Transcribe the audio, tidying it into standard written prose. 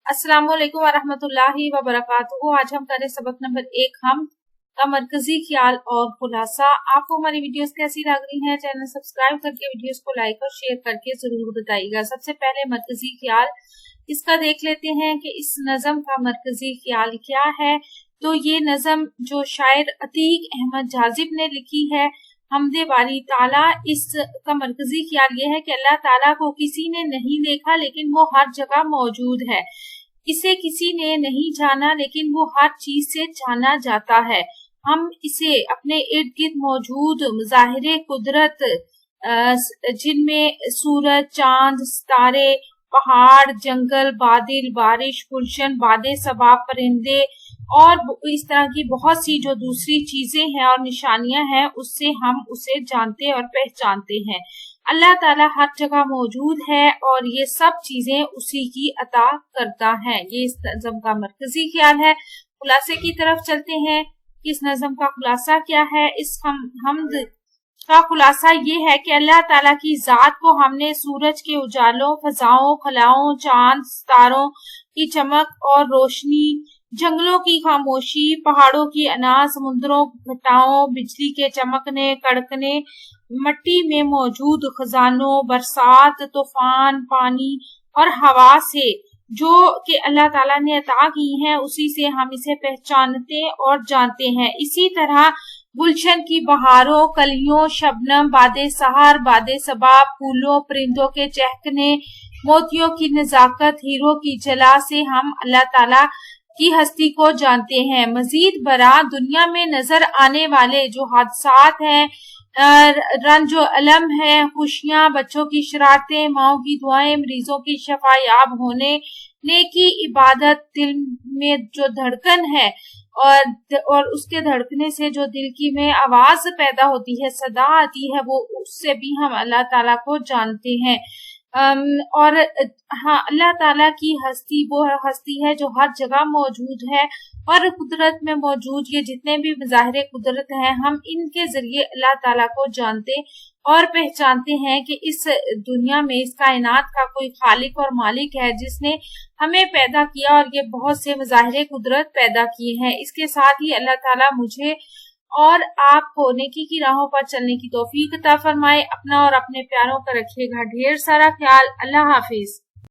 अस्सलाम वालेकुम वरहमतुल्लाहि वबरकातुहू। आज हम करें सबक नंबर 1 हम का मरकजी ख्याल और खुलासा। आपको हमारी वीडियोस कैसी लग रही हैं? चैनल सब्सक्राइब करके वीडियोस को लाइक और शेयर करके जरूर बताइएगा। सबसे पहले मरकजी ख्याल इसका देख लेते हैं कि इस नज़म का मरकजी ख्याल क्या है। तो ये नज़म जो शायर अतीक अहमद जाजिब ने लिखी है, हमदे बारी ताला, इसका मरकजी ख्याल ये है कि अल्लाह ताला को किसी ने नहीं देखा लेकिन वो हर जगह मौजूद है। इसे किसी ने नहीं जाना लेकिन वो हर चीज से जाना जाता है। हम इसे अपने इर्द गिर्द मौजूद ज़ाहिरे कुदरत जिनमें सूरज, चांद, सितारे, पहाड़, जंगल, बादल, बारिश, गुलशन, बादे सबा, परिंदे और इस तरह की बहुत सी जो दूसरी चीजें हैं और निशानियां हैं, उससे हम उसे जानते और पहचानते हैं। अल्लाह ताला हर जगह मौजूद है और ये सब चीजें उसी की अता करता है। ये इस नज़म का मरकजी ख्याल है। खुलासे की तरफ चलते हैं कि इस नज़म का खुलासा क्या है। इस हमद का खुलासा ये है कि अल्लाह ताला की जात को हमने सूरज के उजालों, फजाओं, खलाओं, चांद, सितारों की चमक और रोशनी, जंगलों की खामोशी, पहाड़ों की अनाज, समुद्रों की घटाओं, बिजली के चमकने, कड़कने, मिट्टी में मौजूद खजानों, बरसात, तूफान, पानी और हवा से जो कि अल्लाह ताला ने अता की हैं, उसी से हम इसे पहचानते और जानते हैं। इसी तरह गुलशन की बहारों, कलियों, शबनम, बादे सहार, बादे सबा, फूलों, परिंदों के चहकने, मोतियों की नजाकत, हीरो की जला से हम अल्लाह ताला की हस्ती को जानते हैं। मजीद बरा दुनिया में नजर आने वाले जो हादसात हैं, रंजो अलम है, खुशियां, बच्चों की शरारतें, माओ की दुआएं, मरीजों की शफा याब होने, नेकी, इबादत, दिल में जो धड़कन है और उसके धड़कने से जो दिल की में आवाज पैदा होती है, सदा आती है, वो उससे भी हम अल्लाह ताला को जानते हैं। और हाँ, अल्लाह ताला की हस्ती वो हस्ती है जो हर जगह मौजूद है और कुदरत में मौजूद ये जितने भी ज़ाहिर कुदरत हैं, हम इनके जरिए अल्लाह ताला को जानते और पहचानते हैं कि इस दुनिया में, इस कायनात का कोई खालिक और मालिक है जिसने हमें पैदा किया और ये बहुत से ज़ाहिर कुदरत पैदा किए हैं। इसके साथ ही अल्लाह ताला मुझे और आपको नेकी की राहों पर चलने की तौफीक अता फरमाए। अपना और अपने प्यारों का रखिएगा ढेर सारा ख्याल। अल्लाह हाफिज।